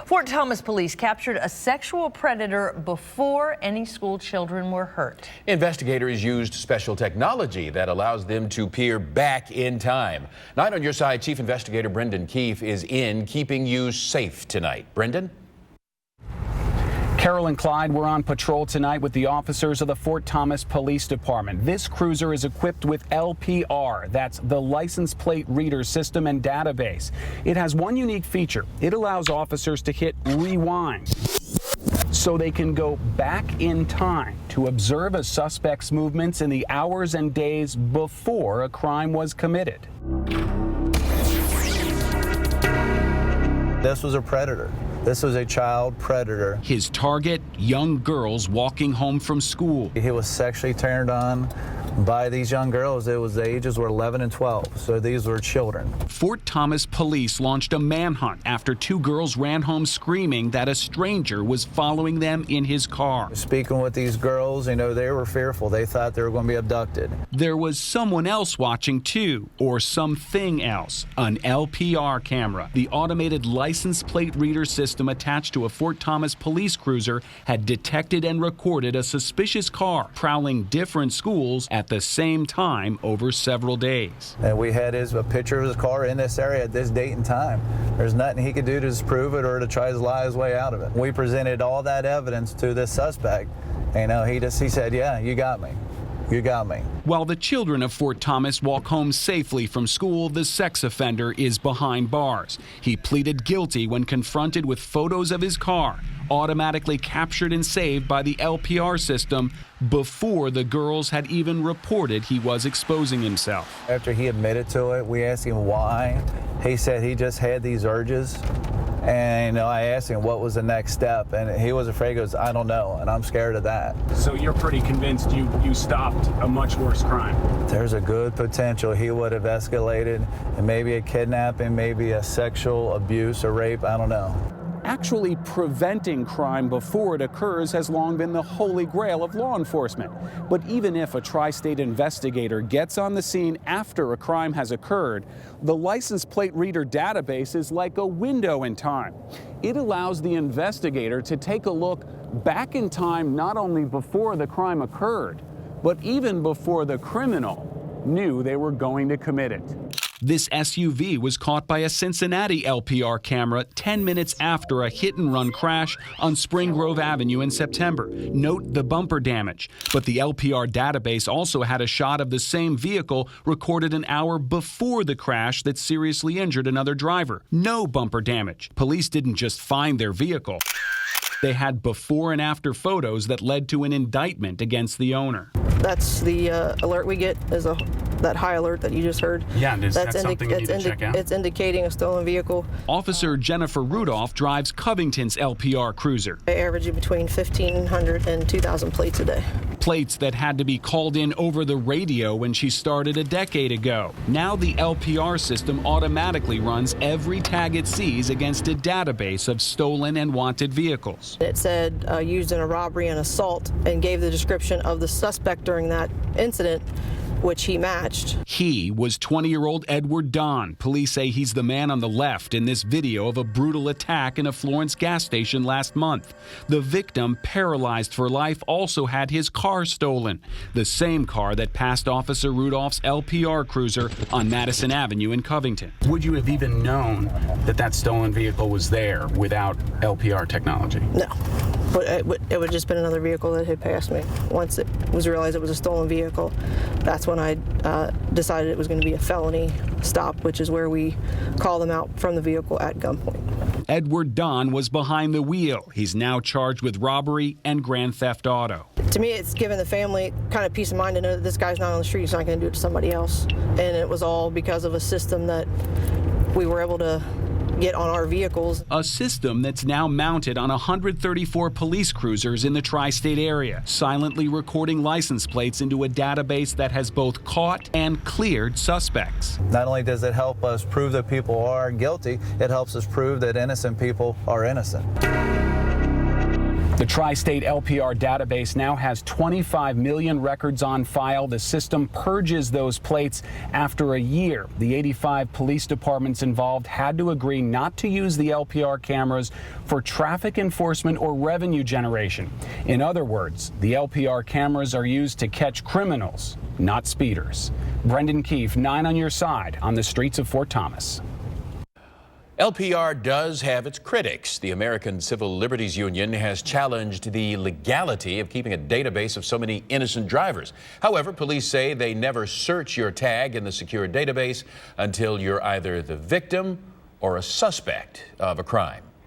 Fort Thomas police captured a sexual predator before any school children were hurt. Investigators used special technology that allows them to peer back in time. Night on Your Side, Chief Investigator Brendan Keefe is in keeping you safe tonight. Brendan? Carol and Clyde were on patrol tonight with the officers of the Fort Thomas Police Department. This cruiser is equipped with LPR. That's the license plate reader system and database. It has one unique feature. It allows officers to hit rewind so they can go back in time to observe a suspect's movements in the hours and days before a crime was committed. This was a predator. This was a child predator. His target, young girls walking home from school. He was sexually turned on by these young girls. The ages were 11 and 12, so these were children. Fort Thomas police launched a manhunt after two girls ran home screaming that a stranger was following them in his car. Speaking with these girls, they were fearful. They thought they were going to be abducted. There was someone else watching too, or something else, an LPR camera. The automated license plate reader system attached to a Fort Thomas police cruiser had detected and recorded a suspicious car prowling different schools at the same time over several days. And we had a picture of his car in this area at this date and time. There's nothing he could do to disprove it or to try to lie his way out of it. We presented all that evidence to this suspect. He said, yeah, you got me. You got me. While the children of Fort Thomas walk home safely from school, the sex offender is behind bars. He pleaded guilty when confronted with photos of his car, automatically captured and saved by the LPR system before the girls had even reported he was exposing himself. After he admitted to it, we asked him why. He said he just had these urges. And I asked him what was the next step, and he was afraid. He goes, I don't know, and I'm scared of that. So you're pretty convinced you stopped a much worse crime? There's a good potential he would have escalated, and maybe a kidnapping, maybe a sexual abuse or rape, I don't know. Actually preventing crime before it occurs has long been the holy grail of law enforcement. But even if a tri-state investigator gets on the scene after a crime has occurred, the license plate reader database is like a window in time. It allows the investigator to take a look back in time not only before the crime occurred, but even before the criminal knew they were going to commit it. This SUV was caught by a Cincinnati LPR camera 10 minutes after a hit-and-run crash on Spring Grove Avenue in September. Note the bumper damage. But the LPR database also had a shot of the same vehicle recorded an hour before the crash that seriously injured another driver. No bumper damage. Police didn't just find their vehicle. They had before and after photos that led to an indictment against the owner. That's the alert we get, is that high alert that you just heard. Yeah, is that something you need to check out? It's indicating a stolen vehicle. Officer Jennifer Rudolph drives Covington's LPR cruiser. They average between 1,500 and 2,000 plates a day. Plates that had to be called in over the radio when she started a decade ago. Now the LPR system automatically runs every tag it sees against a database of stolen and wanted vehicles. It said used in a robbery and assault, and gave the description of the suspect during that incident, which he matched. He was 20-year-old Edward Don. Police say he's the man on the left in this video of a brutal attack in a Florence gas station last month. The victim, paralyzed for life, also had his car stolen. The same car that passed Officer Rudolph's LPR cruiser on Madison Avenue in Covington. Would you have even known that that stolen vehicle was there without LPR technology? No. But it would have just been another vehicle that had passed me. Once it was realized it was a stolen vehicle, that's when I decided it was going to be a felony stop, which is where we call them out from the vehicle at gunpoint. Edward Don was behind the wheel. He's now charged with robbery and grand theft auto. To me, it's given the family kind of peace of mind to know that this guy's not on the street. He's not going to do it to somebody else. And it was all because of a system that we were able to get on our vehicles. A system that's now mounted on 134 police cruisers in the tri-state area, silently recording license plates into a database that has both caught and cleared suspects. Not only does it help us prove that people are guilty, it helps us prove that innocent people are innocent. The The Tri-State LPR database now has 25 million records on file. The system purges those plates after a year. The 85 police departments involved had to agree not to use the LPR cameras for traffic enforcement or revenue generation. In other words, the LPR cameras are used to catch criminals, not speeders. Brendan Keefe, 9 on your side on the streets of Fort Thomas. LPR does have its critics. The American Civil Liberties Union has challenged the legality of keeping a database of so many innocent drivers. However, police say they never search your tag in the secure database until you're either the victim or a suspect of a crime.